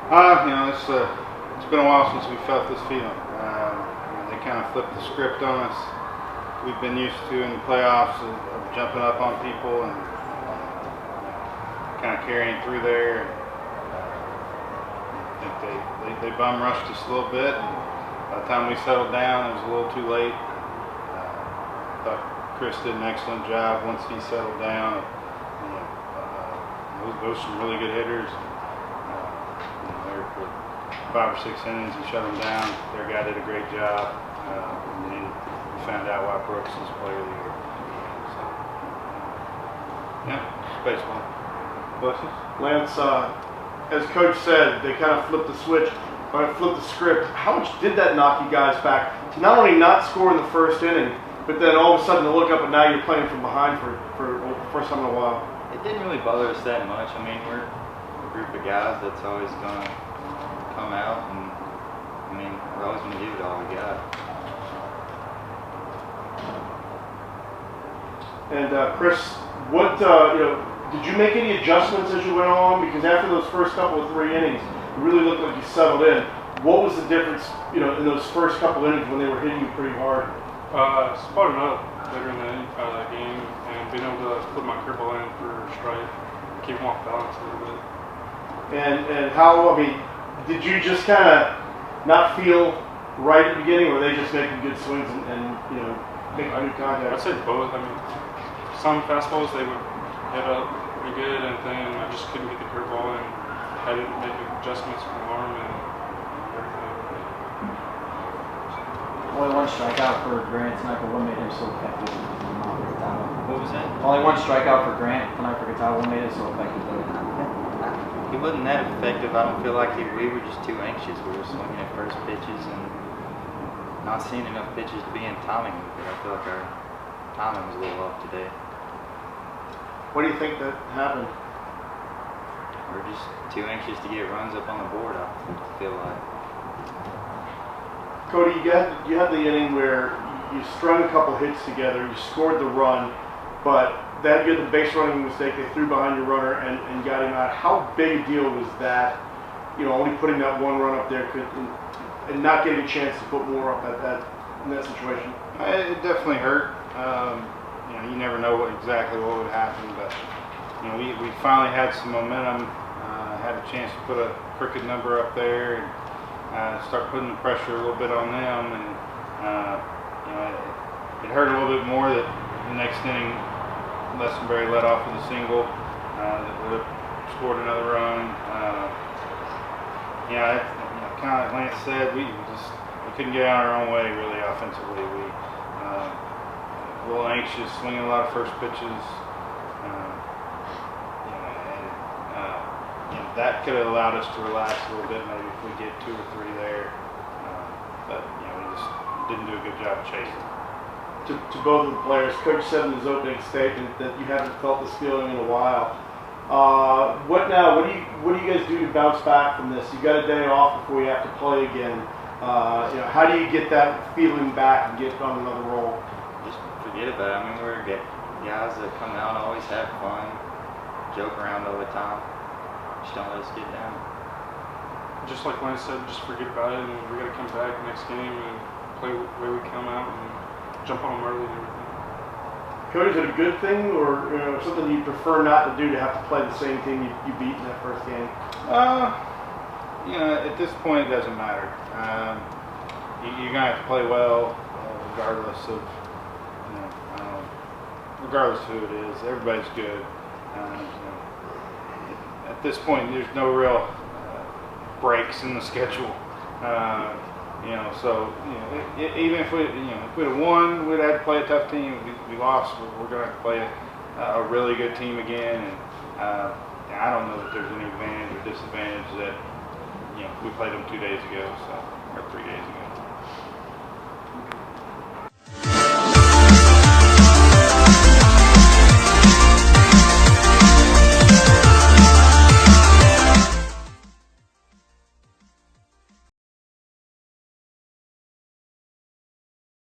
It's been a while since we felt this feeling. They kind of flipped the script on us. We've been used to in the playoffs of jumping up on people and kind of carrying through there. I think they bum rushed us a little bit. And by the time we settled down, it was a little too late. I thought Chris did an excellent job once he settled down. Those are some really good hitters. There for 5 or 6 innings, he shut them down. Their guy did a great job. And then we found out why Brooks is player of the year. So, it's baseball. Questions? Lance, as Coach said, they kind of flipped the switch, or flipped the script. How much did that knock you guys back to not only not score in the first inning, but then all of a sudden to look up and now you're playing from behind for the first time in a while? It didn't really bother us that much. I mean, we're a group of guys that's always going to come out, and I mean, we're always going to give it all we got. And Chris, what did you make any adjustments as you went on? Because after those first couple of 3 innings, it really looked like you settled in. What was the difference, in those first couple innings when they were hitting you pretty hard? Spotting up later in the game and being able to put my curveball in for a strike, keep them off balance a little bit. And how, did you just kind of not feel right at the beginning, or were they just making good swings and making good contact? I'd say both. Some fastballs they would hit up pretty good, and then I just couldn't get the curveball, and I didn't make adjustments from arm and everything. Only one strikeout for Grant tonight, but what made him so effective? What was that? Only one strikeout for Grant tonight for Catawba. What made it so effective? He wasn't that effective. I don't feel like we were just too anxious. We were swinging at first pitches and not seeing enough pitches to be in timing with it. I feel like our timing was a little off today. What do you think that happened? We're just too anxious to get runs up on the board, I feel like. Cody, you had the inning where you strung a couple hits together, you scored the run, but that you had the base running mistake, they threw behind your runner and got him out. How big a deal was that, only putting that one run up there and not getting a chance to put more up in that situation? It definitely hurt. You never know exactly what would happen, but we finally had some momentum, had a chance to put a crooked number up there and start putting the pressure a little bit on them, and it hurt a little bit more that the next inning Lessenberry let off with a single that would have scored another run. Kind of like Lance said, we couldn't get out our own way really offensively. We a little anxious, swinging a lot of first pitches. That could have allowed us to relax a little bit, maybe if we get 2 or 3 there. But we just didn't do a good job chasing. To both of the players, Coach said in his opening statement that you haven't felt this feeling in a while. What now? What do you guys do to bounce back from this? You got a day off before you have to play again. How do you get that feeling back and get on another roll? Just forget about it. We're guys that come out and always have fun, joke around all the time. Just don't let us get down. Just like Lance said, just forget about it, and we got to come back next game and play the way we come out and jump on them early and everything. Cody, is it a good thing or something you prefer not to do to have to play the same team you beat in that first game? At this point it doesn't matter. You're gonna have to play well, regardless of who it is. Everybody's good. At this point, there's no real breaks in the schedule. Even if we'd have won, we'd have to play a tough team. If we lost, we're going to have to play a really good team again. And I don't know that there's any advantage or disadvantage that we played them 2 days ago, or 3 days ago.